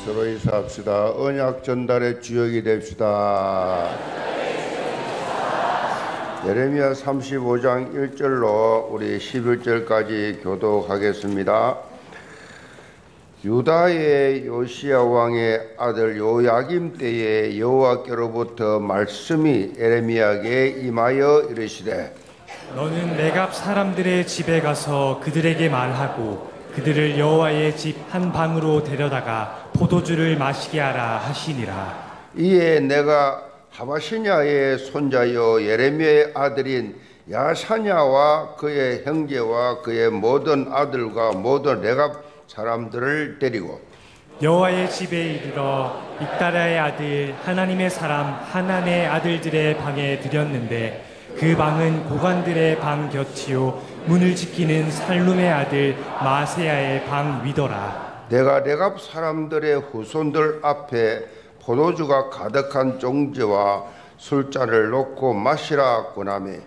서로 인사합시다. 언약 전달의 주역이 됩시다. 예레미야 35장 1절로 우리 11절까지 교독하겠습니다. 유다의 요시야 왕의 아들 요야김 때에 여호와께로부터 말씀이 예레미야에게 임하여 이르시되, 너는 네갑 사람들의 집에 가서 그들에게 말하고 그들을 여호와의 집 한 방으로 데려다가 포도주를 마시게 하라 하시니라. 이에 내가 하바시냐의 손자여 예레미야의 아들인 야사냐와 그의 형제와 그의 모든 아들과 모든 네갑 사람들을 데리고 여호와의 집에 이르러 믹다라의 아들 하나님의 사람 하난의 아들들의 방에 들였는데 그 방은 고관들의 방 곁이요 문을 지키는 살룸의 아들 마세야의 방 위더라. 내가 네갑 사람들의 후손들 앞에 포도주가 가득한 종지와 술잔을 놓고 마시라 권하매,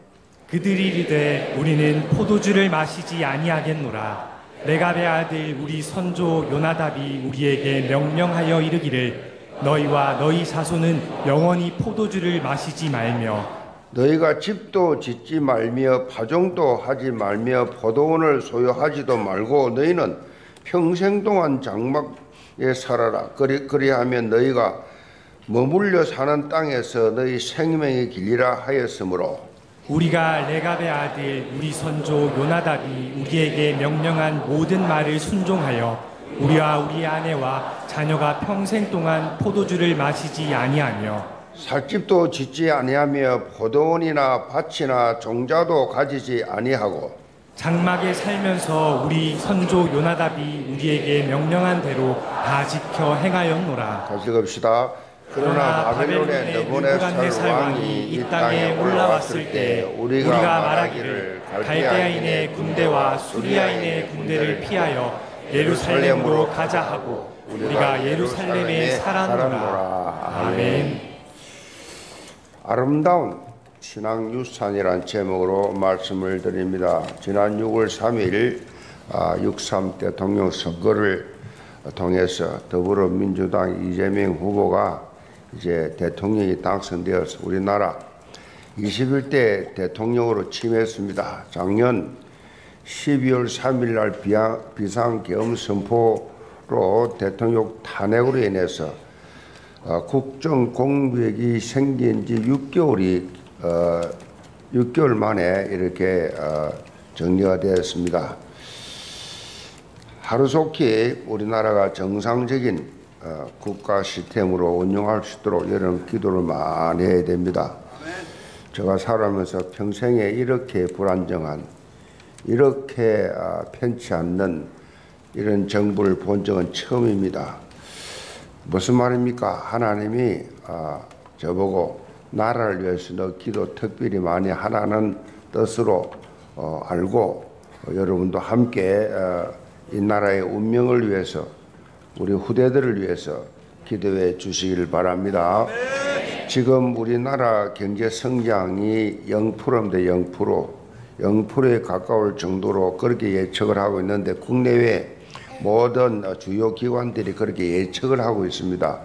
그들이 이르되 우리는 포도주를 마시지 아니하겠노라. 레갑의 아들 우리 선조 요나답이 우리에게 명령하여 이르기를 너희와 너희 자손은 영원히 포도주를 마시지 말며 너희가 집도 짓지 말며 파종도 하지 말며 포도원을 소유하지도 말고 너희는 평생 동안 장막에 살아라. 그리하면 너희가 머물려 사는 땅에서 너희 생명의 길이라 하였으므로 우리가 레갑의 아들 우리 선조 요나답이 우리에게 명령한 모든 말을 순종하여 우리와 우리 아내와 자녀가 평생 동안 포도주를 마시지 아니하며 살집도 짓지 아니하며 포도원이나 밭이나 종자도 가지지 아니하고 장막에 살면서 우리 선조 요나답이 우리에게 명령한 대로 다 지켜 행하였노라. 다시 읽읍시다. 그러나 바벨론의 느부갓네살 왕이 이 땅에 올라왔을 때 우리가 말하기를 갈대아인의 군대와 수리아인의 군대를 피하여 예루살렘으로 가자 하고 우리가 예루살렘에 살았노라. 아멘. 아름다운 신앙유산이란 제목으로 말씀을 드립니다. 지난 6월 3일 6.3 대통령 선거를 통해서 더불어민주당 이재명 후보가 이제 대통령이 당선되어서 우리나라 21대 대통령으로 취임했습니다. 작년 12월 3일 날 비상계엄 선포로 대통령 탄핵으로 인해서 국정 공백이 생긴 지 6개월 만에 이렇게 정리가 되었습니다. 하루속히 우리나라가 정상적인 국가 시스템으로 운영할 수 있도록 여러분 기도를 많이 해야 됩니다. 제가 살아가면서 평생에 이렇게 불안정한, 이렇게 편치 않는 이런 정부를 본 적은 처음입니다. 무슨 말입니까? 하나님이 저보고 나라를 위해서 너 기도 특별히 많이 하라는 뜻으로 알고 여러분도 함께 이 나라의 운명을 위해서 우리 후대들을 위해서 기도해 주시길 바랍니다. 지금 우리나라 경제 성장이 0%인데 0%에 가까울 정도로 그렇게 예측을 하고 있는데 국내외 모든 주요 기관들이 그렇게 예측을 하고 있습니다.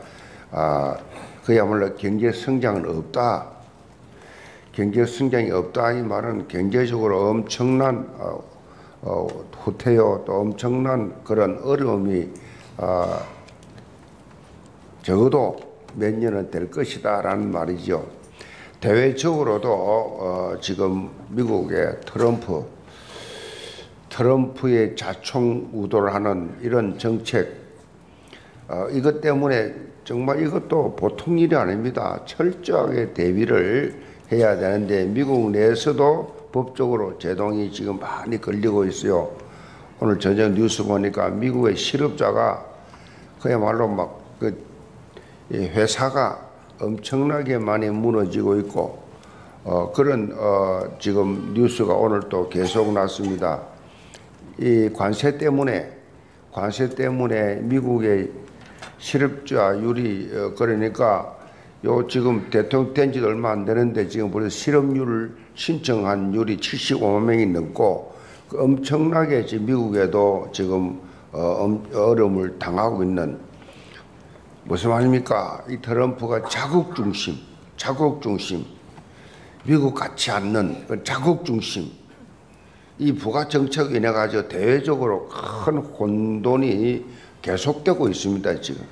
그야말로 경제 성장은 없다. 경제 성장이 없다 이 말은 경제적으로 엄청난 후퇴요 또 엄청난 그런 어려움이 적어도 몇 년은 될 것이다 라는 말이죠. 대외적으로도 지금 미국의 트럼프의 자충우돌을 하는 이런 정책, 이것 때문에 정말 이것도 보통 일이 아닙니다. 철저하게 대비를 해야 되는데 미국 내에서도 법적으로 제동이 지금 많이 걸리고 있어요. 오늘 저녁 뉴스 보니까 미국의 실업자가 그야말로 막 회사가 엄청나게 많이 무너지고 있고 그런 지금 뉴스가 오늘 또 계속 났습니다. 이 관세 때문에 미국의 실업자율이 그러니까 요 지금 대통령 된 지도 얼마 안 되는데 지금 벌써 실업률을 신청한 율이 75만 명이 넘고 엄청나게 지금 미국에도 지금 어려움을 당하고 있는 무슨 말입니까? 이 트럼프가 자국 중심, 미국 같지 않는 그 자국 중심, 이 부가 정책에 인해 가지고 대외적으로 큰 혼돈이 계속되고 있습니다. 지금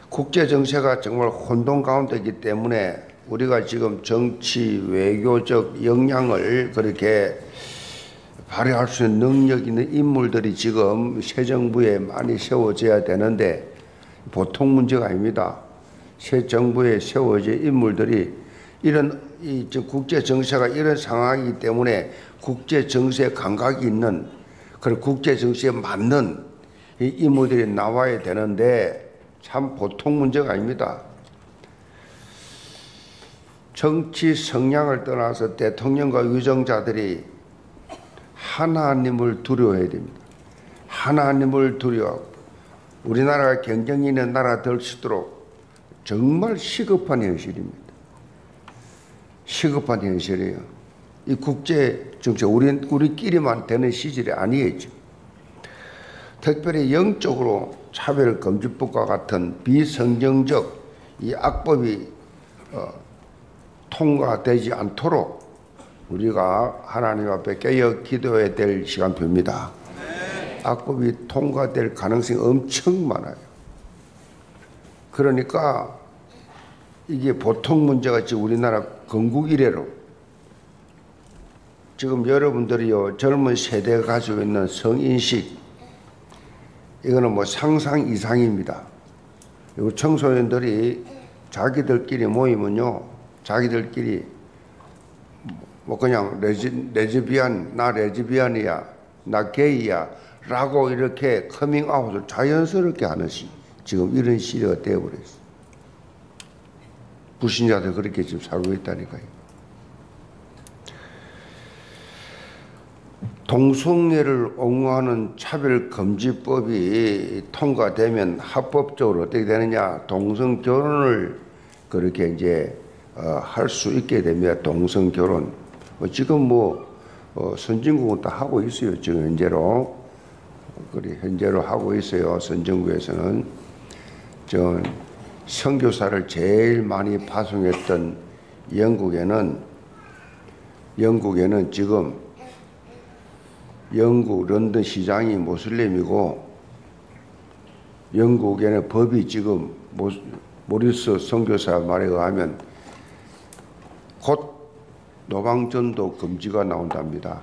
국제 정세가 정말 혼돈 가운데이기 때문에 우리가 지금 정치 외교적 역량을 그렇게 발휘할 수 있는 능력 있는 인물들이 지금 새 정부에 많이 세워져야 되는데 보통 문제가 아닙니다. 새 정부에 세워질 인물들이 이런 국제 정세가 이런 상황이기 때문에 국제 정세 감각이 있는 그런 국제 정세에 맞는 이 인물들이 나와야 되는데 참 보통 문제가 아닙니다. 정치 성향을 떠나서 대통령과 유정자들이 하나님을 두려워해야 됩니다. 하나님을 두려워하고 우리나라가 경쟁이 있는 나라 될 수 있도록 정말 시급한 현실입니다. 시급한 현실이에요. 이 국제 정세 우리끼리만 되는 시절이 아니겠죠. 특별히 영적으로 차별금지법과 같은 비성경적 이 악법이 통과되지 않도록 우리가 하나님 앞에 깨어 기도해야 될 시간표입니다. 악법이 통과될 가능성이 엄청 많아요. 그러니까 이게 보통 문제가 지금 우리나라 건국 이래로 지금 여러분들이요 젊은 세대가 가지고 있는 성인식 이거는 뭐 상상 이상입니다. 그리고 청소년들이 자기들끼리 모이면요 자기들끼리 뭐 그냥 레즈비안 나 레즈비안이야 나 게이야 라고 이렇게 커밍아웃을 자연스럽게 하는 지금 이런 시대가 되어버렸어요. 불신자들 그렇게 지금 살고 있다니까요. 동성애를 옹호하는 차별금지법이 통과되면 합법적으로 어떻게 되느냐? 동성 결혼을 그렇게 이제 할 수 있게 됩니다. 동성 결혼. 지금 선진국은 다 하고 있어요. 지금 현재로 하고 있어요. 선진국에서는 선교사를 제일 많이 파송했던 영국에는 지금 영국 런던 시장이 모슬림이고 영국에는 법이 지금 모리스 선교사 말에 의하면 곧 노방전도 금지가 나온답니다.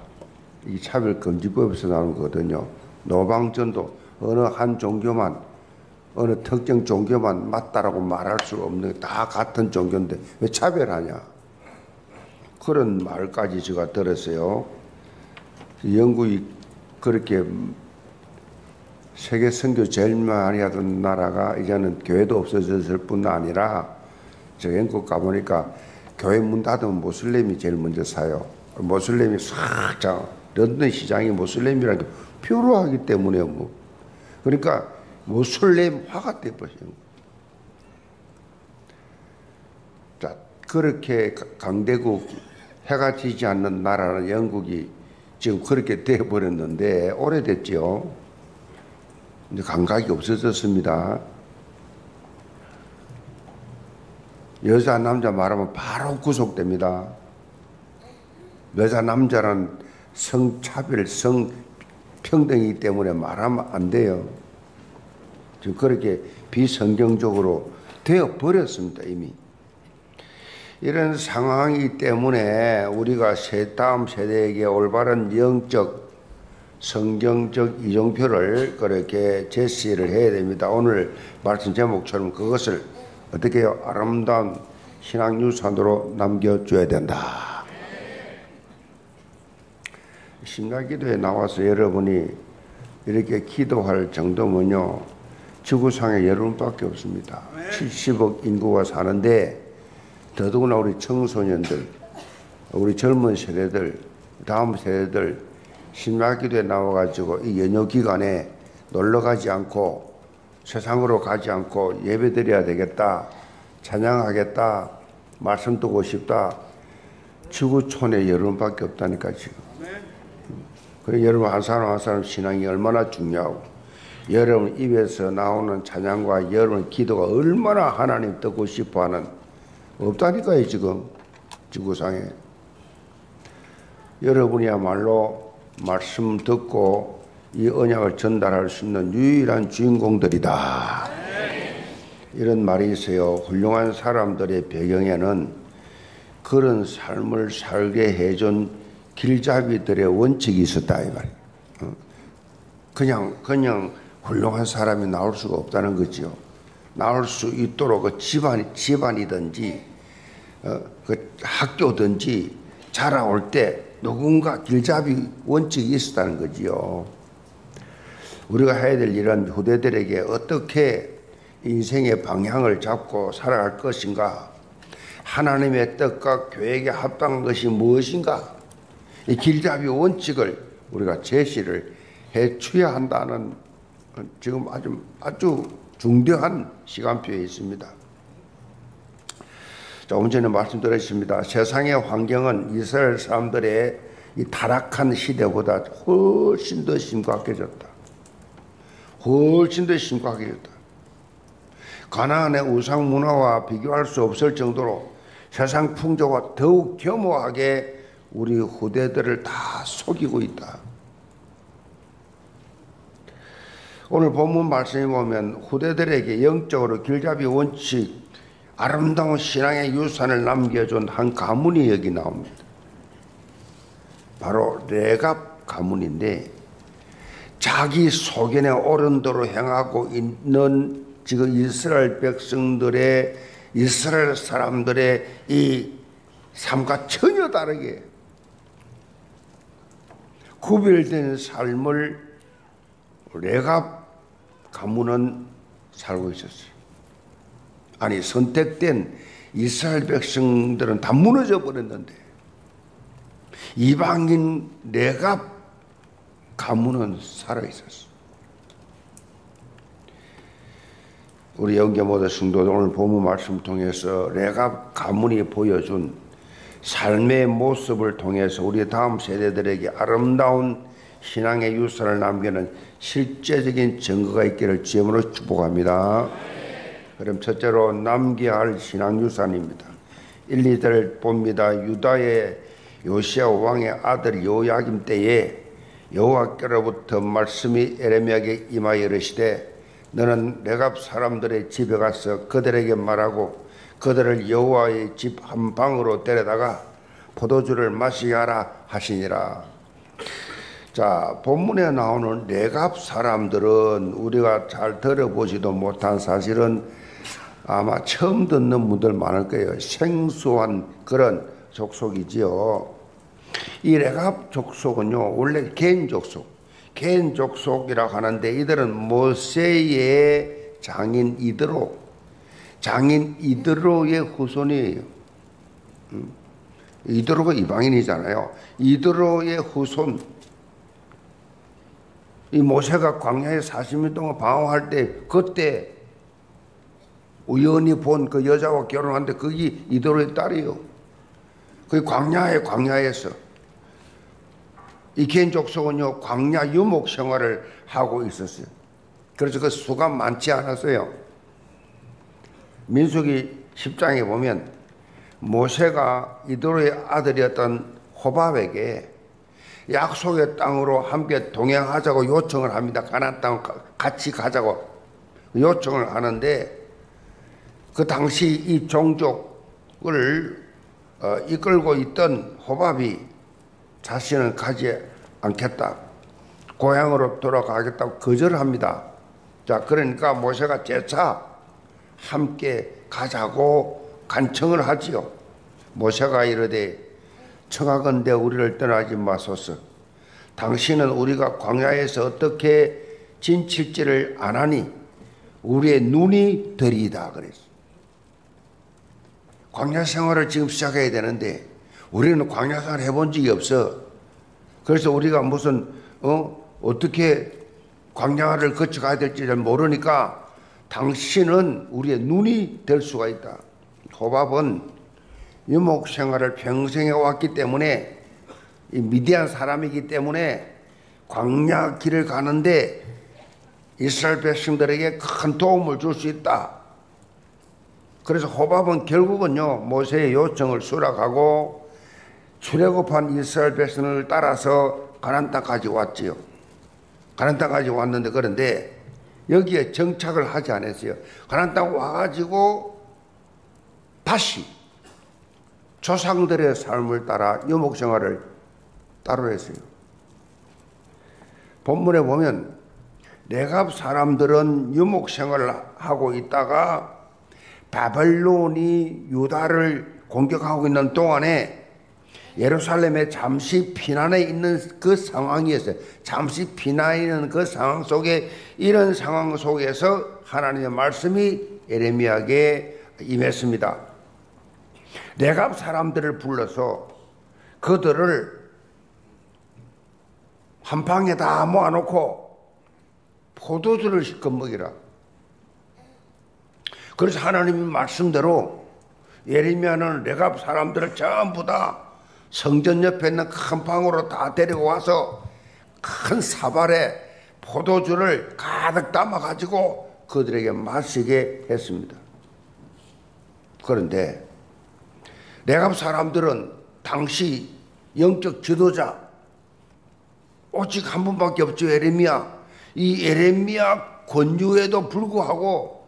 이 차별금지법에서 나오는 거거든요. 노방전도 어느 한 종교만 어느 특정 종교만 맞다라고 말할 수 없는 다 같은 종교인데 왜 차별하냐 그런 말까지 제가 들었어요. 영국이 그렇게 세계 선교 제일 많이 하던 나라가 이제는 교회도 없어졌을 뿐 아니라 저 영국 가보니까 교회 문 닫으면 모슬렘이 제일 먼저 사요. 모슬렘이 싹 런던 시장이 모슬렘이라는 게 표로하기 때문에 그러니까 모슬렘화가 돼버려요. 자, 그렇게 강대국 해가 지지 않는 나라는 영국이 지금 그렇게 돼버렸는데 오래됐죠. 이제 감각이 없어졌습니다. 여자 남자 말하면 바로 구속됩니다. 여자 남자는 성차별 성평등이기 때문에 말하면 안 돼요. 지금 그렇게 비성경적으로 되어버렸습니다. 이미. 이런 상황이기 때문에 우리가 다음 세대에게 올바른 영적 성경적 이정표를 그렇게 제시를 해야 됩니다. 오늘 말씀 제목처럼 그것을 어떻게 해요? 아름다운 신앙유산으로 남겨줘야 된다. 신학기도에 나와서 여러분이 이렇게 기도할 정도면요 지구상에 여러분밖에 없습니다. 70억 인구가 사는데 더더구나 우리 청소년들, 우리 젊은 세대들, 다음 세대들 신학기도에 나와가지고 이 연휴 기간에 놀러 가지 않고 세상으로 가지 않고 예배 드려야 되겠다, 찬양하겠다, 말씀 듣고 싶다. 지구촌에 여러분밖에 없다니까 지금. 그래 여러분 한 사람 한 사람 신앙이 얼마나 중요하고 여러분 입에서 나오는 찬양과 여러분 기도가 얼마나 하나님 듣고 싶어하는 없다니까요. 지금 지구상에 여러분이야말로 말씀 듣고 이 언약을 전달할 수 있는 유일한 주인공들이다. 이런 말이 있어요. 훌륭한 사람들의 배경에는 그런 삶을 살게 해준 길잡이들의 원칙이 있었다 이 말이에요. 그냥 훌륭한 사람이 나올 수가 없다는 거죠. 나올 수 있도록 그 집안이든지 그 학교든지 자라올 때 누군가 길잡이 원칙이 있었다는 거지요. 우리가 해야 될 일은 후대들에게 어떻게 인생의 방향을 잡고 살아갈 것인가, 하나님의 뜻과 계획에 합당한 것이 무엇인가, 이 길잡이 원칙을 우리가 제시를 해줘야 한다는 지금 아주 중대한 시간표에 있습니다. 조금 전에 말씀드렸습니다. 세상의 환경은 이스라엘 사람들의 이 타락한 시대보다 훨씬 더 심각해졌다. 훨씬 더 심각해졌다. 가나안의 우상 문화와 비교할 수 없을 정도로 세상 풍조와 더욱 겸허하게 우리 후대들을 다 속이고 있다. 오늘 본문 말씀에 보면 후대들에게 영적으로 길잡이 원칙, 아름다운 신앙의 유산을 남겨준 한 가문이 여기 나옵니다. 바로 레갑 가문인데, 자기 소견에 옳은 대로 행하고 있는 지금 이스라엘 백성들의, 이스라엘 사람들의 이 삶과 전혀 다르게 구별된 삶을 레갑 가문은 살고 있었어요. 아니, 선택된 이스라엘 백성들은 다 무너져 버렸는데 이방인 레갑 가문은 살아 있었어요. 우리 영계 모든 성도들 오늘 본문 말씀을 통해서 레갑 가문이 보여준 삶의 모습을 통해서 우리 다음 세대들에게 아름다운 신앙의 유산을 남기는 실제적인 증거가 있기를 주님으로 축복합니다. 그럼 첫째로 남겨야 할 신앙 유산입니다. 1, 2절 봅니다. 유다의 요시야 왕의 아들 요야김 때에 여호와께로부터 말씀이 에레미야에게 임하여 이르시되 너는 레갑 사람들의 집에 가서 그들에게 말하고 그들을 여호와의 집 한 방으로 데려다가 포도주를 마시게 하라 하시니라. 자, 본문에 나오는 레갑 사람들은 우리가 잘 들어보지도 못한, 사실은 아마 처음 듣는 분들 많을 거예요. 생소한 그런 족속이지요. 이 레갑 족속은요, 원래 겐 족속이라고 하는데 이들은 모세의 장인 이드로의 후손이에요. 이드로가 이방인이잖아요. 이드로의 후손. 이 모세가 광야에 40년 동안 방황할 때 그때 우연히 본 그 여자와 결혼하는데 그게 이드로의 딸이에요. 그 광야에서 이 겐 족속은요 광야 유목 생활을 하고 있었어요. 그래서 그 수가 많지 않았어요. 민수기 10장에 보면 모세가 이드로의 아들이었던 호밥에게 약속의 땅으로 함께 동행하자고 요청을 합니다. 가나안 땅 같이 가자고 요청을 하는데 그 당시 이 종족을 이끌고 있던 호밥이 자신은 가지 않겠다, 고향으로 돌아가겠다고 거절합니다. 자, 그러니까 모세가 재차 함께 가자고 간청을 하지요. 모세가 이르되 청하건대 우리를 떠나지 마소서. 당신은 우리가 광야에서 어떻게 진칠지를 아나니 우리의 눈이 더리이다 그랬어. 광야 생활을 지금 시작해야 되는데 우리는 광야 생활 해본 적이 없어. 그래서 우리가 무슨 어떻게 광야를 거쳐가야 될지 잘 모르니까 당신은 우리의 눈이 될 수가 있다. 호밥은 유목 생활을 평생 해왔기 때문에 이 미디안 사람이기 때문에 광야 길을 가는데 이스라엘 백성들에게 큰 도움을 줄 수 있다. 그래서 호밥은 결국은요, 모세의 요청을 수락하고 출애굽한 이스라엘 백성을 따라서 가나안 땅까지 왔지요. 가나안 땅까지 왔는데, 그런데 여기에 정착을 하지 않았어요. 가나안 땅 와가지고 다시 조상들의 삶을 따라 유목 생활을 따로 했어요. 본문에 보면 레갑 사람들은 유목 생활을 하고 있다가 바벨론이 유다를 공격하고 있는 동안에 예루살렘에 잠시 피난해 있는 그 상황이었어요. 잠시 피난해 있는 그 상황 속에, 이런 상황 속에서 하나님의 말씀이 예레미야에게 임했습니다. 레갑 사람들을 불러서 그들을 한 방에 다 모아놓고 포도주를 실컷 먹이라. 그래서 하나님의 말씀대로 예레미야는 레갑 사람들을 전부 다 성전 옆에 있는 큰 방으로 다 데리고 와서 큰 사발에 포도주를 가득 담아가지고 그들에게 마시게 했습니다. 그런데 레갑 사람들은 당시 영적 지도자 오직 한 분밖에 없죠. 예레미야. 이 예레미야 권유에도 불구하고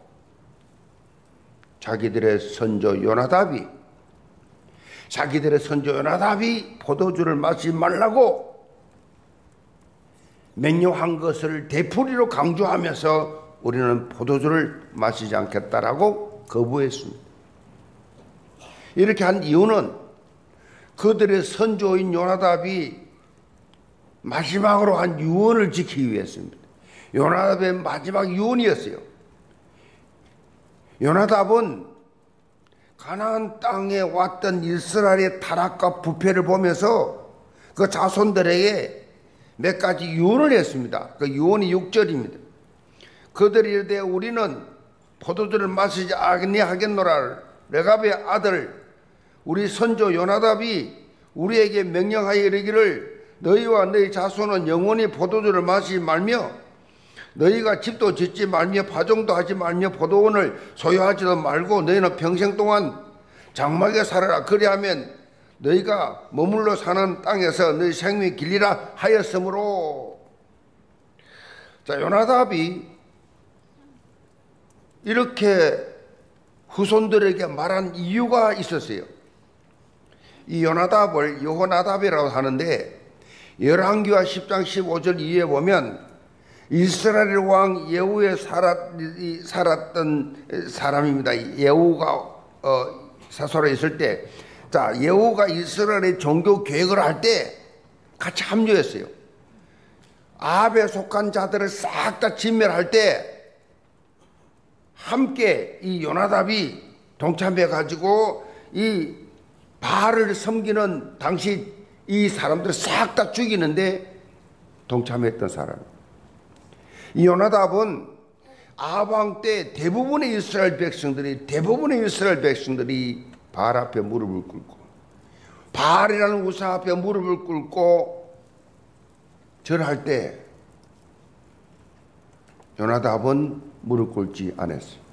자기들의 선조 요나답이 포도주를 마시지 말라고 명령한 것을 되풀이로 강조하면서 우리는 포도주를 마시지 않겠다라고 거부했습니다. 이렇게 한 이유는 그들의 선조인 요나답이 마지막으로 한 유언을 지키기 위해서입니다. 요나답의 마지막 유언이었어요. 요나답은 가나안 땅에 왔던 이스라엘의 타락과 부패를 보면서 그 자손들에게 몇 가지 유언을 했습니다. 그 유언이 6절입니다. 그들이 이르되 우리는 포도주를 마시지 아니하겠노라. 레갑의 아들 우리 선조 요나답이 우리에게 명령하여 이르기를 너희와 너희 자손은 영원히 포도주를 마시지 말며 너희가 집도 짓지 말며 파종도 하지 말며 포도원을 소유하지도 말고 너희는 평생 동안 장막에 살아라. 그리하면 너희가 머물러 사는 땅에서 너희 생명이 길리라 하였으므로. 자, 요나답이 이렇게 후손들에게 말한 이유가 있었어요. 이 요나답을 여호나답이라고 하는데 열왕기와 10장 15절 이후에 보면 이스라엘 왕 예후에 살았던 사람입니다. 예후가 사소로 있을 때, 자, 예후가 이스라엘의 종교 개혁을 할 때 같이 합류했어요. 아합에 속한 자들을 싹 다 진멸할 때 함께 이 요나답이 동참해 가지고 이 바알을 섬기는 당시 이 사람들을 싹 다 죽이는데 동참했던 사람. 이 요나답은 아합 왕 때 대부분의 이스라엘 백성들이 바알 앞에 무릎을 꿇고 바알이라는 우상 앞에 무릎을 꿇고 절할 때 요나답은 무릎 꿇지 않았어요.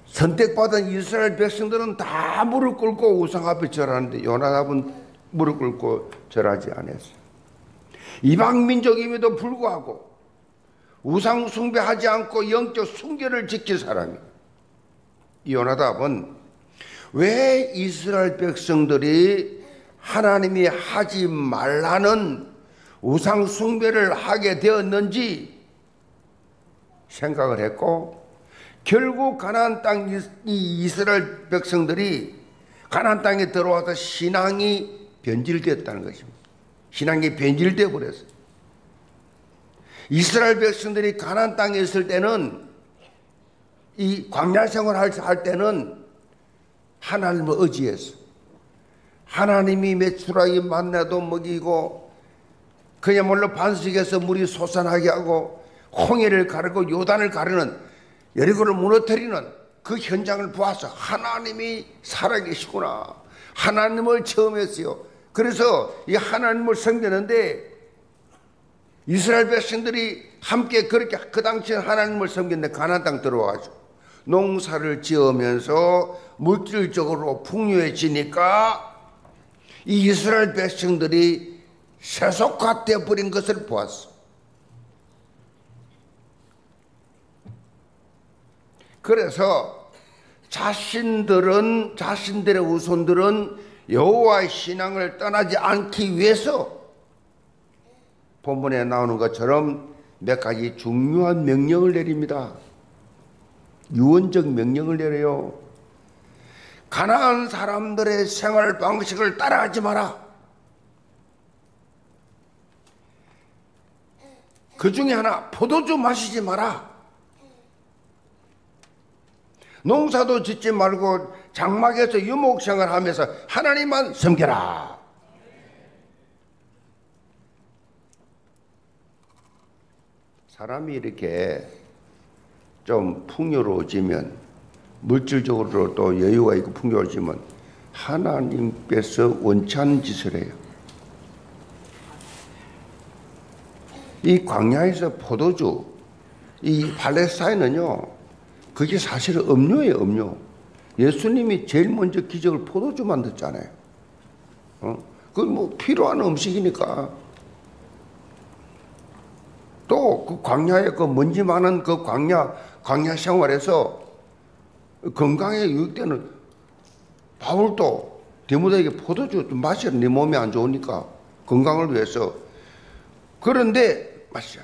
선택받은 이스라엘 백성들은 다 무릎 꿇고 우상 앞에 절하는데 요나답은 무릎 꿇고 절하지 않았어요. 이방 민족임에도 불구하고 우상 숭배하지 않고 영적 순결을 지킬 사람이에요. 이 요나답은 왜 이스라엘 백성들이 하나님이 하지 말라는 우상 숭배를 하게 되었는지 생각을 했고, 결국 가나안 땅 이 이스라엘 백성들이 가나안 땅에 들어와서 신앙이 변질되었다는 것입니다. 신앙이 변질되어 버렸어요. 이스라엘 백성들이 가나안 땅에 있을 때는 이 광야 생활을 할 때는 하나님을 의지했어. 하나님이 메추라기 만나도 먹이고 그야말로 반석에서 물이 솟아나게 하고 홍해를 가르고 요단을 가르는 여리고를 무너뜨리는 그 현장을 보아서 하나님이 살아계시구나. 하나님을 처음 했어요. 그래서 이 하나님을 섬기는데 이스라엘 백성들이 함께 그렇게 그 당시에 하나님을 섬겼는데 가나안 땅 들어와가지고 농사를 지으면서 물질적으로 풍요해지니까 이 이스라엘 백성들이 세속화되어 버린 것을 보았어. 그래서 자신들의 후손들은 여호와의 신앙을 떠나지 않기 위해서 본문에 나오는 것처럼 몇 가지 중요한 명령을 내립니다. 유언적 명령을 내려요. 가나안 사람들의 생활 방식을 따라하지 마라. 그 중에 하나, 포도주 마시지 마라. 농사도 짓지 말고 장막에서 유목생활 하면서 하나님만 섬겨라. 사람이 이렇게 좀 풍요로워지면, 물질적으로 또 여유가 있고 풍요로워지면 하나님께서 원치 않는 짓을 해요. 이 광야에서 포도주, 이 팔레스타인은요, 그게 사실은 음료예요, 음료. 예수님이 제일 먼저 기적을 포도주 만들었잖아요. 그 뭐 필요한 음식이니까. 또 그 광야에 그 먼지 많은 그 광야 생활에서 건강에 유익되는 바울도 디모데에게 포도주 좀 마시라. 네 몸이 안 좋으니까 건강을 위해서. 그런데 마시자.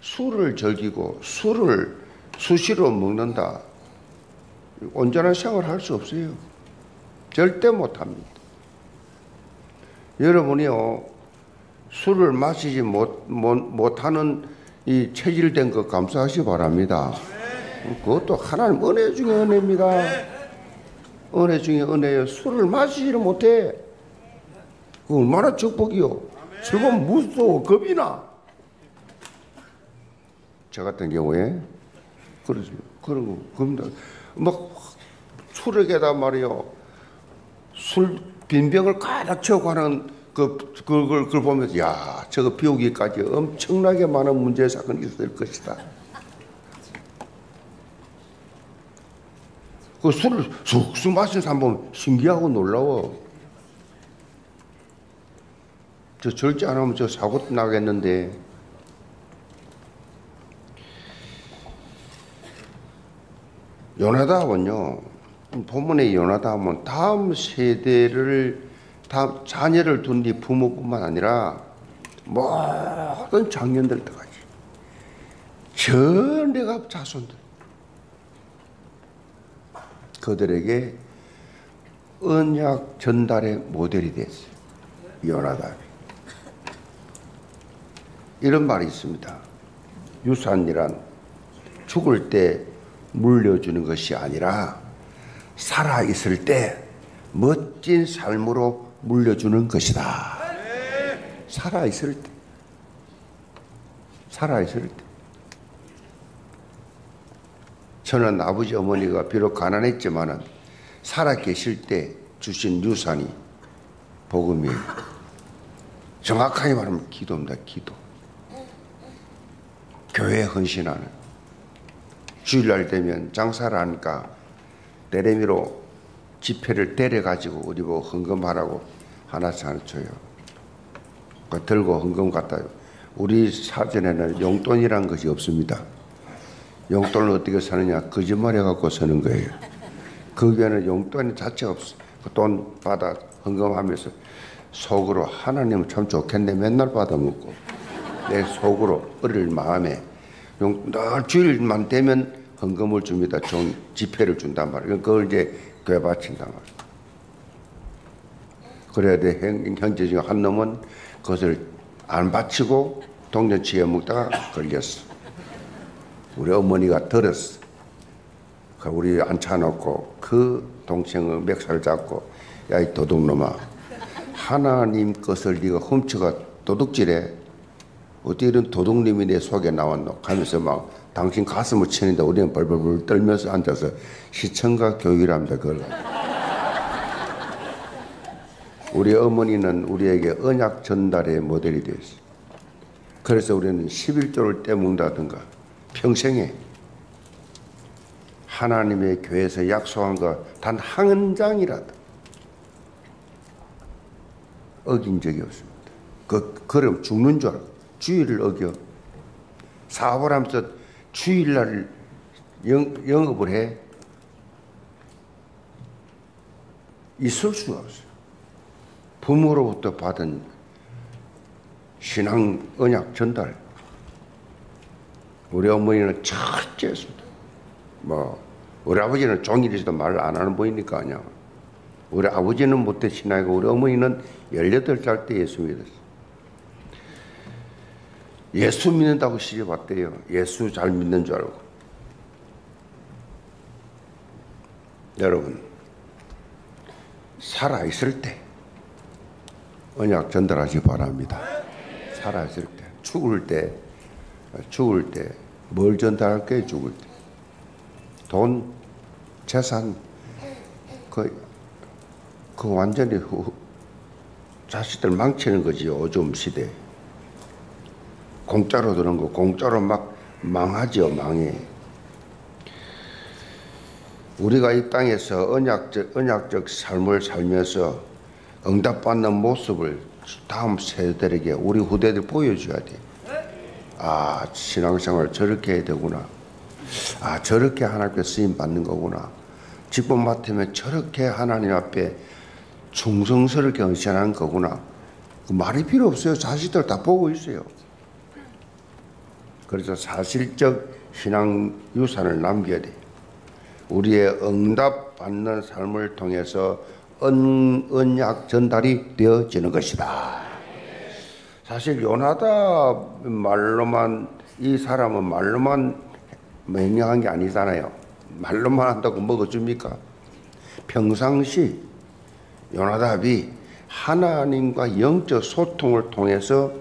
술을 즐기고 술을 수시로 먹는다. 온전한 생활을 할 수 없어요. 절대 못합니다. 여러분이요, 술을 마시지 못하는 이 체질된 것 감사하시 바랍니다. 그것도 하나님 은혜 중에 은혜입니다. 은혜 중에 은혜예요. 술을 마시지를 못해. 그 얼마나 축복이요. 술은 무서워 겁이 나. 저 같은 경우에 그렇습니다. 그런 겁니다. 막 술에게다 말이요, 술 빈병을 가득 채우고 하는 그걸 보면서, 야, 저거 비우기까지 엄청나게 많은 문제 사건이 있을 것이다. 그 술을 쑥쑥 마시는 사람 보면 신기하고 놀라워. 저 절제 안 하면 저 사고 나겠는데. 요나답은요, 본문의 요나답은 다음 세대를, 다음 자녀를 둔 뒤 부모뿐만 아니라 모든 장년들까지 전 내가 자손들, 그들에게 언약 전달의 모델이 됐어요. 요나답이. 이런 말이 있습니다. 유산이란 죽을 때 물려주는 것이 아니라 살아있을 때 멋진 삶으로 물려주는 것이다. 살아있을 때. 살아있을 때. 저는 아버지 어머니가 비록 가난했지만은 살아계실 때 주신 유산이 복음이에요. 정확하게 말하면 기도입니다. 기도. 교회에 헌신하는. 주일날 되면 장사를 하니까 때레미로 지폐를 때려가지고 우리 보고 헌금하라고 하나씩 줘요. 들고 헌금 갖다. 우리 사전에는 용돈이란 것이 없습니다. 용돈을 어떻게 사느냐? 거짓말해갖고 쓰는 거예요. 그 외에는 용돈 자체가 없어. 그 돈 받아 헌금하면서 속으로 하나님은 참 좋겠네. 맨날 받아먹고. 내 속으로 어릴 마음에 늘 주일만 되면 헌금을 줍니다. 지폐를 준단 말이에요. 그걸 이제 교회 바친단 말이에요. 그래야 돼. 형제 중에 한 놈은 그것을 안 바치고 동전치에 먹다가 걸렸어. 우리 어머니가 들었어. 우리 앉혀놓고 그 동생의 멱살 잡고, 야, 이 도둑놈아, 하나님 것을 네가 훔쳐가 도둑질해. 어떻게 이런 도둑님이 내 속에 나왔노? 하면서 막 당신 가슴을 치는데 우리는 벌벌벌 떨면서 앉아서 시청각 교육을 합니다. 그걸 우리 어머니는 우리에게 언약 전달의 모델이 되었어요. 그래서 우리는 11조를 떼먹는다든가 평생에 하나님의 교회에서 약속한 거 단 한 장이라도 어긴 적이 없습니다. 그럼 죽는 줄 알고 주일을 어겨 사업을 하면서 주일날 영업을 해 있을 수가 없어요. 부모로부터 받은 신앙 언약 전달. 우리 어머니는 철저했습니다. 우리 아버지는 종일에서도 말 안 하는 분이니까 그냥. 우리 아버지는 못해 신앙이고 우리 어머니는 18살 때 예수 믿었어요. 예수 믿는다고 시집 왔대요. 예수 잘 믿는 줄 알고. 여러분, 살아있을 때 언약 전달하시 바랍니다. 살아있을 때. 죽을 때 뭘 전달할까요? 죽을 때. 돈, 재산, 그 완전히 자식들 망치는 거지, 요즘 시대. 공짜로 드는 거, 공짜로 막 망하죠, 망해. 우리가 이 땅에서 언약적 삶을 살면서 응답받는 모습을 다음 세대에게 우리 후대들 보여줘야 돼. 아, 신앙생활 저렇게 해야 되구나. 아, 저렇게 하나님께 쓰임 받는 거구나. 직분 맡으면 저렇게 하나님 앞에 충성스럽게 헌신하는 거구나. 그 말이 필요 없어요. 자식들 다 보고 있어요. 그래서 사실적 신앙 유산을 남겨야 돼. 우리의 응답 받는 삶을 통해서 언약 전달이 되어지는 것이다. 사실 요나답 말로만, 이 사람은 말로만 명령한 게 아니잖아요. 말로만 한다고 먹어줍니까? 평상시 요나답이 하나님과 영적 소통을 통해서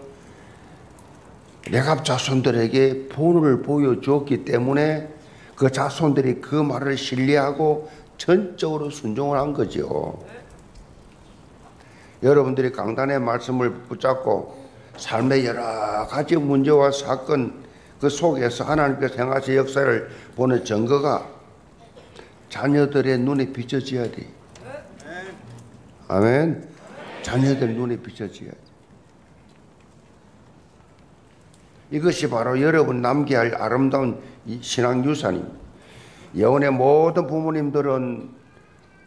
레갑 자손들에게 본을 보여주었기 때문에 그 자손들이 그 말을 신뢰하고 전적으로 순종을 한 거죠. 여러분들이 강단의 말씀을 붙잡고 삶의 여러 가지 문제와 사건 그 속에서 하나님께서 행하신 역사를 보는 증거가 자녀들의 눈에 비춰져야 돼. 아멘. 자녀들 눈에 비춰져야 돼. 이것이 바로 여러분 남겨야 할 아름다운 신앙 유산입니다. 영혼의 모든 부모님들은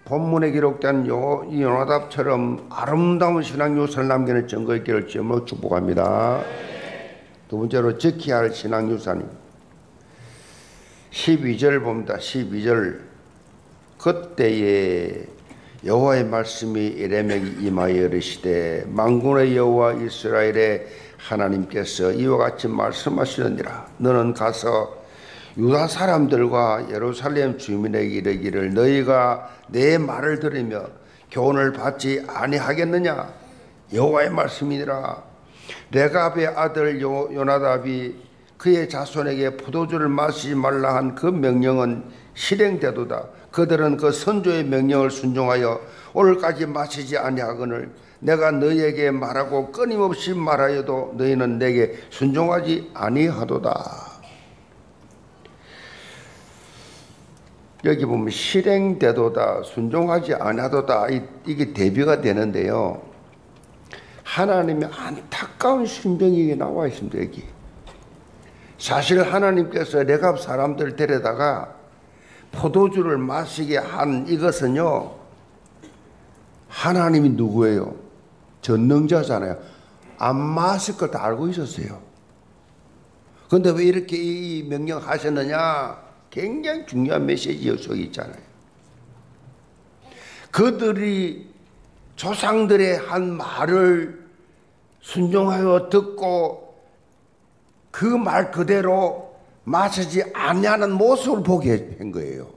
본문에 기록된 이 요나답처럼 아름다운 신앙 유산을 남기는 증거 있기를 주님으로 축복합니다. 두 번째로 지켜야 할 신앙 유산입니다. 12절 봅니다. 12절. 그때에 여호와의 말씀이 에레미야에게 임하여 이르시되 만군의 여호와 이스라엘의 하나님께서 이와 같이 말씀하시느니라. 너는 가서 유다 사람들과 예루살렘 주민에게 이르기를 너희가 내 말을 들으며 교훈을 받지 아니하겠느냐. 여호와의 말씀이니라. 레갑의 아들 요나답이 그의 자손에게 포도주를 마시지 말라 한 그 명령은 실행되도다. 그들은 그 선조의 명령을 순종하여 오늘까지 마시지 아니하거늘 내가 너희에게 말하고 끊임없이 말하여도 너희는 내게 순종하지 아니하도다. 여기 보면 실행되도다, 순종하지 아니하도다, 이게 대비가 되는데요. 하나님의 안타까운 심정이 나와 있습니다. 여기 사실 하나님께서 레갑 사람들 데려다가 포도주를 마시게 한 이것은요, 하나님이 누구예요? 전능자잖아요. 안 마실 걸 다 알고 있었어요. 그런데 왜 이렇게 이 명령하셨느냐? 굉장히 중요한 메시지 요소가 있잖아요. 그들이 조상들의 한 말을 순종하여 듣고 그 말 그대로 마시지 아니하는 모습을 보게 한 거예요.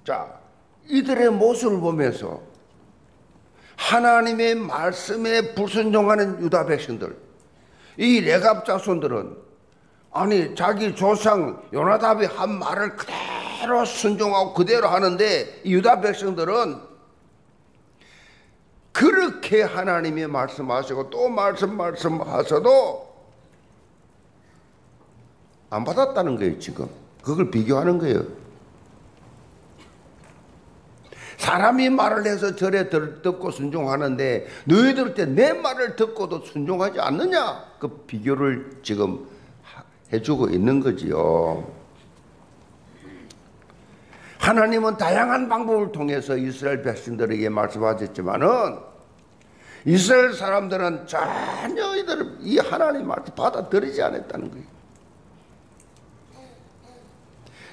자, 이들의 모습을 보면서 하나님의 말씀에 불순종하는 유다 백성들, 이 레갑 자손들은 아니 자기 조상 요나답이 한 말을 그대로 순종하고 그대로 하는데 유다 백성들은 그렇게 하나님이 말씀하시고 또 말씀하셔도 안 받았다는 거예요. 지금 그걸 비교하는 거예요. 사람이 말을 해서 절에 듣고 순종하는데 너희들 때 내 말을 듣고도 순종하지 않느냐? 그 비교를 지금 해주고 있는 거지요. 하나님은 다양한 방법을 통해서 이스라엘 백성들에게 말씀하셨지만은 이스라엘 사람들은 전혀 이 하나님 말씀 받아들이지 않았다는 거예요.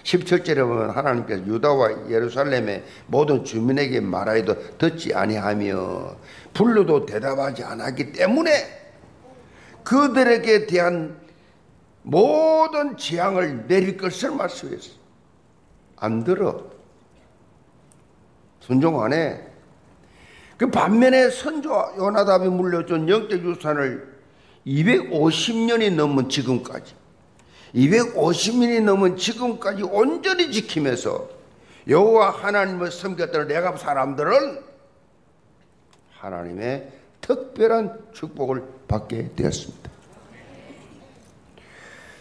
17절에 보면 하나님께서 유다와 예루살렘의 모든 주민에게 말하여도 듣지 아니하며 불러도 대답하지 않았기 때문에 그들에게 대한 모든 재앙을 내릴 것을 말씀했어요. 안 들어. 순종 안 해. 그 반면에 선조 요나답이 물려준 영적 유산을 250년이 넘은 지금까지 250년이 넘은 지금까지 온전히 지키면서 여호와 하나님을 섬겼던 레갑 사람들은 하나님의 특별한 축복을 받게 되었습니다.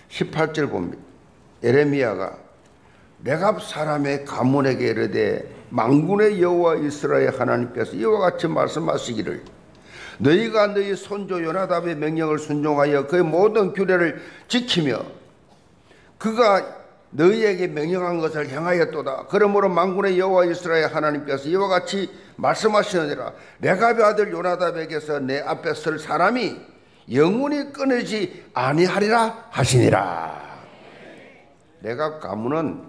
18절 봅니다. 예레미야가 레갑 사람의 가문에게 이르되 만군의 여호와 이스라엘 하나님께서 이와 같이 말씀하시기를 너희가 너희 손조 요나답의 명령을 순종하여 그의 모든 규례를 지키며 그가 너희에게 명령한 것을 행하였도다. 그러므로 만군의 여호와 이스라엘 하나님께서 이와 같이 말씀하시느니라. 레갑의 아들 요나답에게서 내 앞에 설 사람이 영원히 끊이지 아니하리라 하시니라. 레갑 가문은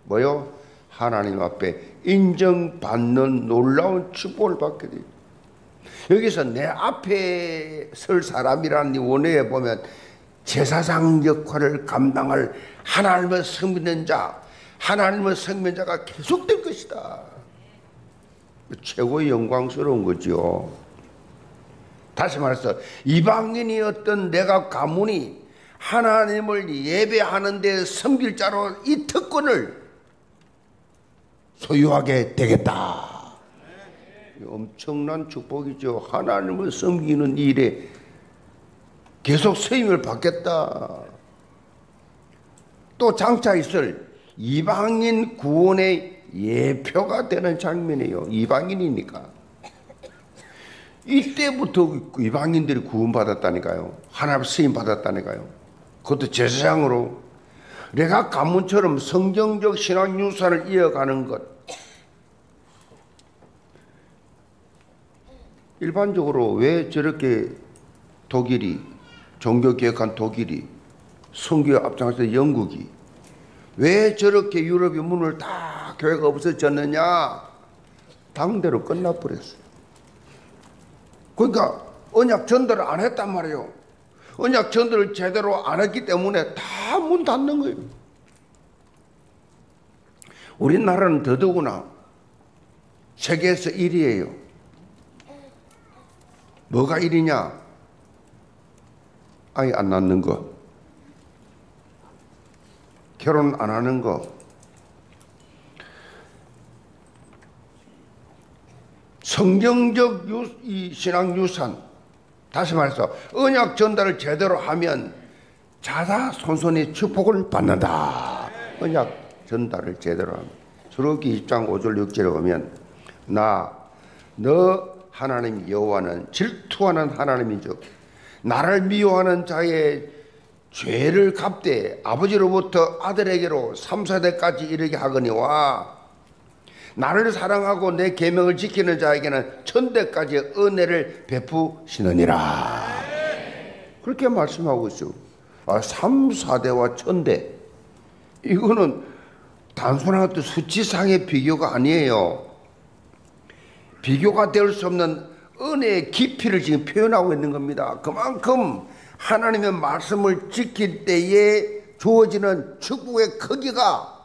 뭐요? 하나님 앞에 인정받는 놀라운 축복을 받게 돼요. 여기서 내 앞에 설 사람이라는 원어에 보면 제사장 역할을 감당할 하나님을 섬기는 자, 하나님을 섬기는 자가 계속될 것이다. 최고의 영광스러운 거죠. 다시 말해서 이방인이었던 레갑 가문이 하나님을 예배하는 데 섬길 자로 이 특권을 소유하게 되겠다. 엄청난 축복이죠. 하나님을 섬기는 일에 계속 쓰임을 받겠다. 또 장차 있을 이방인 구원의 예표가 되는 장면이에요. 이방인이니까. 이때부터 이방인들이 구원받았다니까요. 하나님 쓰임 받았다니까요. 그것도 제사장으로 레갑 가문처럼 성경적 신앙 유산을 이어가는 것. 일반적으로 왜 저렇게 독일이 종교개혁한 독일이 선교에 앞장서 영국이 왜 저렇게 유럽의 문을 다 교회가 없어졌느냐? 당대로 끝나버렸어요. 그러니까 언약 전달을 안 했단 말이에요. 언약 전달을 제대로 안 했기 때문에 다 문 닫는 거예요. 우리나라는 더더구나 세계에서 1위예요. 뭐가 1위냐? 아이 안 낳는 거, 결혼 안 하는 거, 성경적 이 신앙 유산, 다시 말해서 언약 전달을 제대로 하면 자자손손이 축복을 받는다. 언약 전달을 제대로 하면. 출애굽기 20장 5절 6절에 보면 너 하나님 여호와는 질투하는 하나님이죠. 나를 미워하는 자의 죄를 갚되 아버지로부터 아들에게로 3, 4대까지 이르게 하거니와 나를 사랑하고 내 계명을 지키는 자에게는 1000대까지 은혜를 베푸시느니라. 그렇게 말씀하고 있어요. 3, 4대와 1000대. 이거는 단순한 어떤 수치상의 비교가 아니에요. 비교가 될 수 없는 은혜의 깊이를 지금 표현하고 있는 겁니다. 그만큼 하나님의 말씀을 지킬 때에 주어지는 축복의 크기가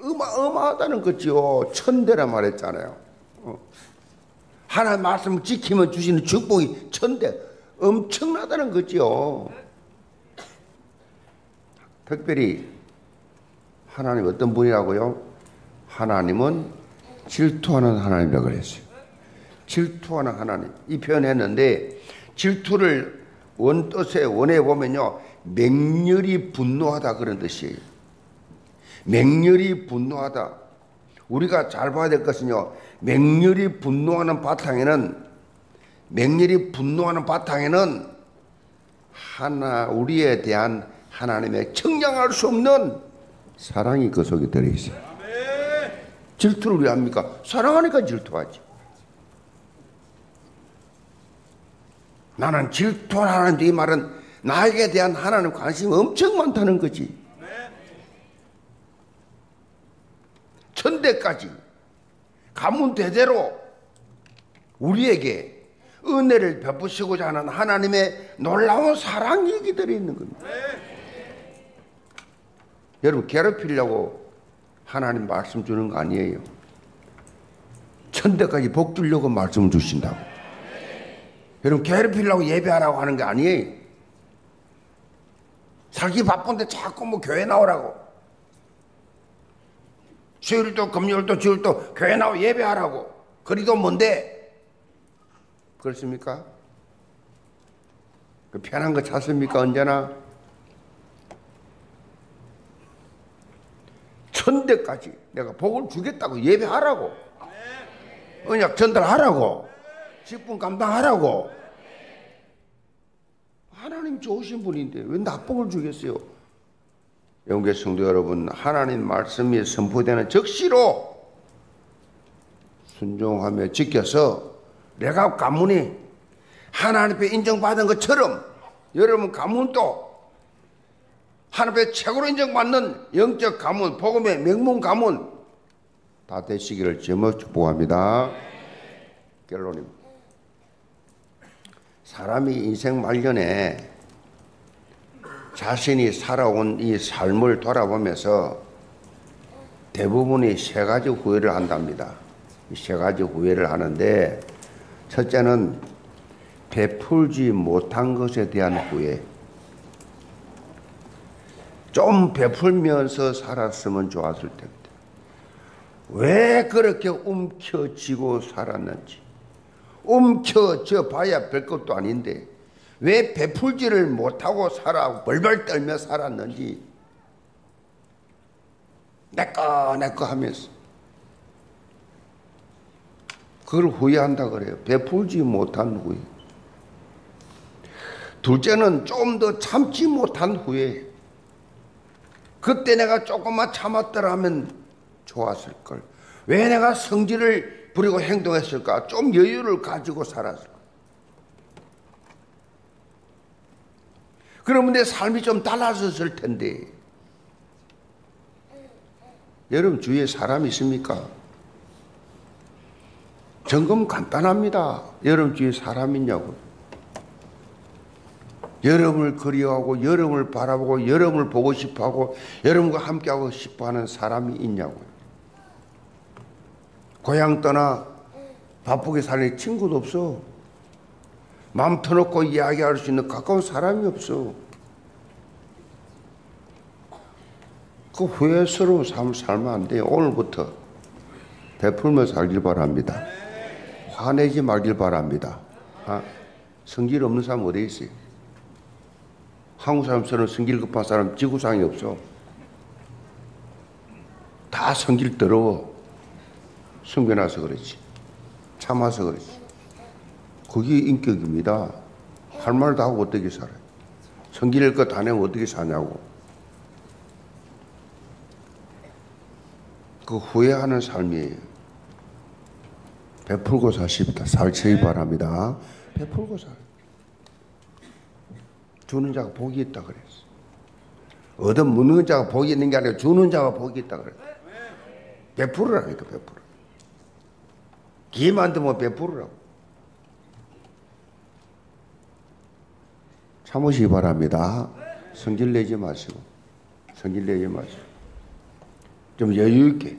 어마어마하다는 거죠. 1000대라 말했잖아요. 하나님 말씀을 지키면 주시는 축복이 1000대. 엄청나다는 거죠. 특별히 하나님 어떤 분이라고요? 하나님은 질투하는 하나님이라고 그랬어요. 질투하는 하나님. 이 표현했는데 질투를 원에 보면요, 맹렬히 분노하다 그런 뜻이에요. 맹렬히 분노하다. 우리가 잘 봐야 될 것은요, 맹렬히 분노하는 바탕에는 우리에 대한 하나님의 청량할 수 없는 사랑이 그 속에 들어있어요. 질투를 왜 합니까? 사랑하니까 질투하지. 나는 질투하는 이 말은 나에게 대한 하나님 관심이 엄청 많다는 거지. 천대까지 가문 대대로 우리에게 은혜를 베푸시고자 하는 하나님의 놀라운 사랑이 기다려 있는 겁니다. 여러분, 괴롭히려고 하나님 말씀 주는 거 아니에요. 천대까지 복 주려고 말씀 주신다고. 여러분, 괴롭히려고 예배하라고 하는 게 아니에요. 살기 바쁜데 자꾸 뭐 교회 나오라고, 수요일도 금요일도 주일도 교회 나와 예배하라고. 그리도 뭔데? 그렇습니까? 그 편한 거 찾습니까? 언제나 천대까지 내가 복을 주겠다고 예배하라고, 언약 전달하라고, 직분 감당하라고. 하나님 좋으신 분인데 왜 나복을 주겠어요? 영계 성도 여러분, 하나님 말씀이 선포되는 적시로 순종하며 지켜서 내가 가문이 하나님 앞에 인정받은 것처럼 여러분 가문도 하나님 앞에 최고로 인정받는 영적 가문, 복음의 명문 가문 다 되시기를 제목 축복합니다. 결론입니다. 사람이 인생 말년에 자신이 살아온 이 삶을 돌아보면서 대부분이 세 가지 후회를 한답니다. 세 가지 후회를 하는데, 첫째는 베풀지 못한 것에 대한 후회. 좀 베풀면서 살았으면 좋았을 텐데 왜 그렇게 움켜쥐고 살았는지, 움켜쥐어 봐야 별것도 아닌데 왜 베풀지를 못하고 벌벌 떨며 살았는지 내꺼 하면서 그걸 후회한다 그래요. 베풀지 못한 후회. 둘째는 좀 더 참지 못한 후회. 그때 내가 조금만 참았더라면 좋았을걸. 왜 내가 성질을 부리고 행동했을까? 좀 여유를 가지고 살았을까? 그러면 내 삶이 좀 달라졌을 텐데. 여러분 주위에 사람 있습니까? 점검 간단합니다. 여러분 주위에 사람 있냐고. 여러분을 그리워하고 여러분을 바라보고 여러분을 보고 싶어하고 여러분과 함께하고 싶어하는 사람이 있냐고요. 고향 떠나 바쁘게 사는 친구도 없어. 마음 터놓고 이야기할 수 있는 가까운 사람이 없어. 그 후회스러운 삶을 살면 안 돼요. 오늘부터 베풀며 살길 바랍니다. 화내지 말길 바랍니다. 성질 없는 사람 어디 있어요? 한국 사람처럼 성질 급한 사람 지구상에 없어. 다 성질 더러워. 숨겨놔서 그렇지. 참아서 그렇지. 그게 인격입니다. 할 말 다 하고 어떻게 살아요? 성질일 것 다 내면 어떻게 사냐고. 그 후회하는 삶이에요. 베풀고 사십니다. 살처히 바랍니다. 베풀고 살. 주는 자가 복이 있다 그랬어. 얻어 묻는 자가 복이 있는 게 아니라 주는 자가 복이 있다 그랬어. 베풀으라니까, 베풀어. 기 만들면 베풀으라고. 참으시기 바랍니다. 성질 내지 마시고. 성질 내지 마시고. 좀 여유 있게.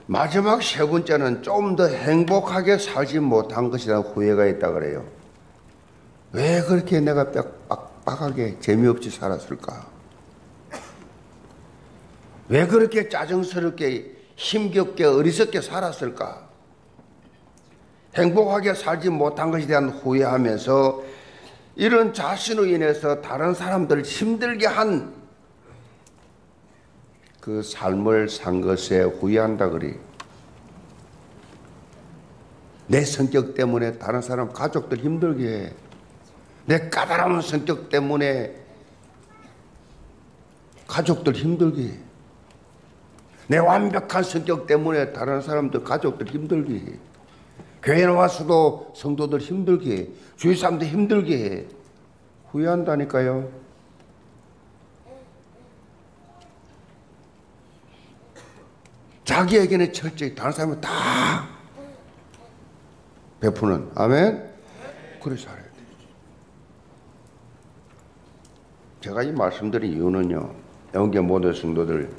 마지막 세 번째는 좀 더 행복하게 살지 못한 것에 대한 후회가 있다 그래요. 왜 그렇게 내가 빡빡하게 재미없이 살았을까? 왜 그렇게 짜증스럽게 힘겹게 어리석게 살았을까? 행복하게 살지 못한 것에 대한 후회하면서 이런 자신으로 인해서 다른 사람들을 힘들게 한 그 삶을 산 것에 후회한다 그리. 내 성격 때문에 다른 사람 가족들 힘들게 해. 내 까다로운 성격 때문에 가족들 힘들게 해. 내 완벽한 성격 때문에 다른 사람들 가족들 힘들게 해. 교회 나와서도 성도들 힘들게 해. 주위 사람들 힘들게 해. 후회한다니까요. 자기에게는 철저히 다른 사람은 다 베푸는. 아멘. 그래 살아야 돼. 제가 이 말씀드린 이유는요, 영계 모든 성도들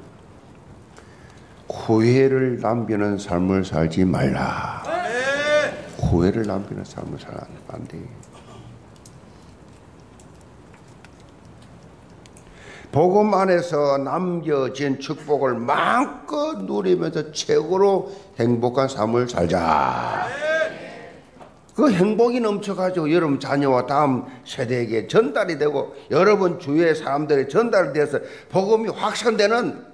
후회를 남기는 삶을 살지 말라. 후회를 남기는 삶을 살면 안 돼. 복음 안에서 남겨진 축복을 마음껏 누리면서 최고로 행복한 삶을 살자. 그 행복이 넘쳐가지고 여러분 자녀와 다음 세대에게 전달이 되고 여러분 주위의 사람들에 전달이 돼서 복음이 확산되는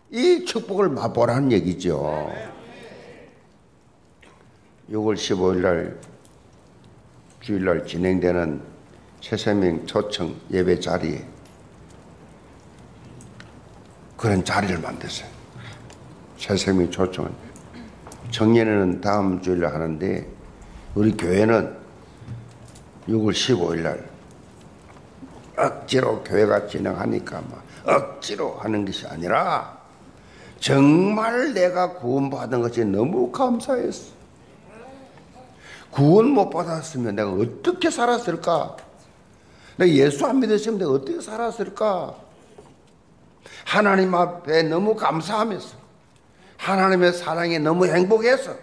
이 축복을 맛보라는 얘기죠. 6월 15일 날 주일날 진행되는 새생명 초청 예배 자리에 그런 자리를 만들었어요. 새생명 초청은 청년회는 다음 주일날 하는데 우리 교회는 6월 15일 날 억지로 교회가 진행하니까 막 억지로 하는 것이 아니라 정말 내가 구원받은 것이 너무 감사했어. 구원 못 받았으면 내가 어떻게 살았을까? 내가 예수 안 믿었으면 내가 어떻게 살았을까? 하나님 앞에 너무 감사하면서 하나님의 사랑에 너무 행복해서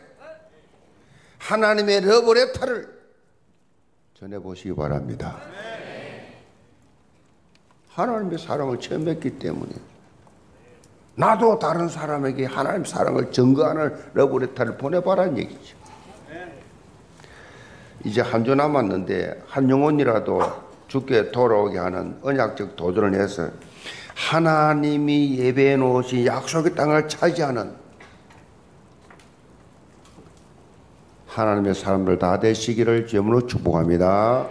하나님의 러브레터를 전해보시기 바랍니다. 하나님의 사랑을 처음 뵙기 때문에 나도 다른 사람에게 하나님의 사랑을 증거하는 러브레터를 보내봐라는 얘기죠. 이제 한 주 남았는데 한 영혼이라도 주께 돌아오게 하는 언약적 도전을 해서 하나님이 예배해 놓으신 약속의 땅을 차지하는 하나님의 사람들 다 되시기를 주님으로 축복합니다.